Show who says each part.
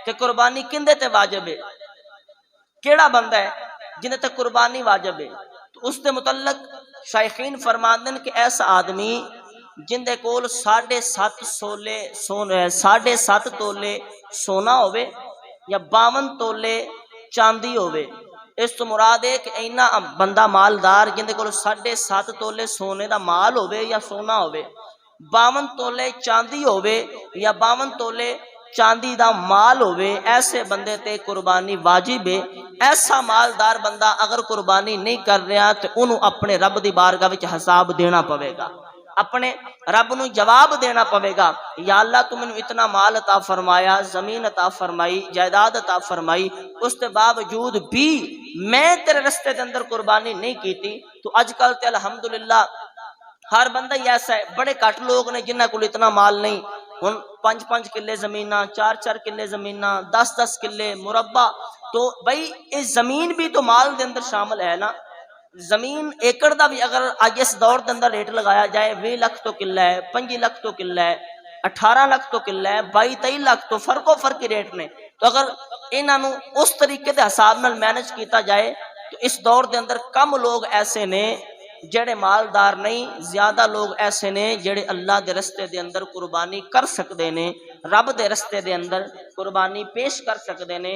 Speaker 1: ते कुर्बानी किंदे ते वाजिब है? केड़ा बंदा है जिन्हें ते कुर्बानी वाजिब है? तो उसके मुतल्लक शायखीन फरमाते हैं कि ऐसा आदमी जिंदे कोल 7.5 तोले सोना होवे या 52 तोले चांदी होवे। इस तो मुराद है कि इन्ना बंदा मालदार जिंदे कोल 7.5 तोले सोने का माल होवे या सोना होवे, 52 तोले चांदी होवे या 52 तोले चांदी दा माल होवे, ऐसे बंदे ते कुर्बानी वाजिब है। ऐसा मालदार बंदा अगर कुर्बानी नहीं कर रहा तो उन्होंने अपने रब की बारगाह विच हिसाब देना पवेगा, अपने रब नूं जवाब देना पवेगा। या अल्लाह तू मैनू इतना माल अता फरमाया, जमीन अता फरमाई, जायदाद अता फरमाई, उसके बावजूद भी मैं तेरे रस्ते के अंदर कुर्बानी नहीं की। तो अजकल तो अलहमदुलिल्लाह हर बंदा ही ऐसा है, बड़े घट लोग ने जिन्होंने को इतना माल नहीं। हुण 5-5 किले जमीन, 4-4 किले जमीन, 10-10 किले मुरब्बा। तो भाई ये जमीन भी तो माल के अंदर शामिल है ना। जमीन एकड़ का भी अगर अज इस दौर के अंदर रेट लगाया जाए 20 लाख तो किला है, 25 लाख तो किला है, 18 लाख तो किला है, 22-23 लाख तो फर्क रेट ने। तो अगर इन्हों उस तरीके के हिसाब नाल मैनेज किया जाए तो इस दौर के अंदर कम लोग ऐसे ने जेड़े मालदार नहीं, ज्यादा लोग ऐसे ने जेड़े अल्लाह के रस्ते के अंदर कुर्बानी कर सकते ने, रब के रस्ते के अंदर कुर्बानी पेश कर सकते ने।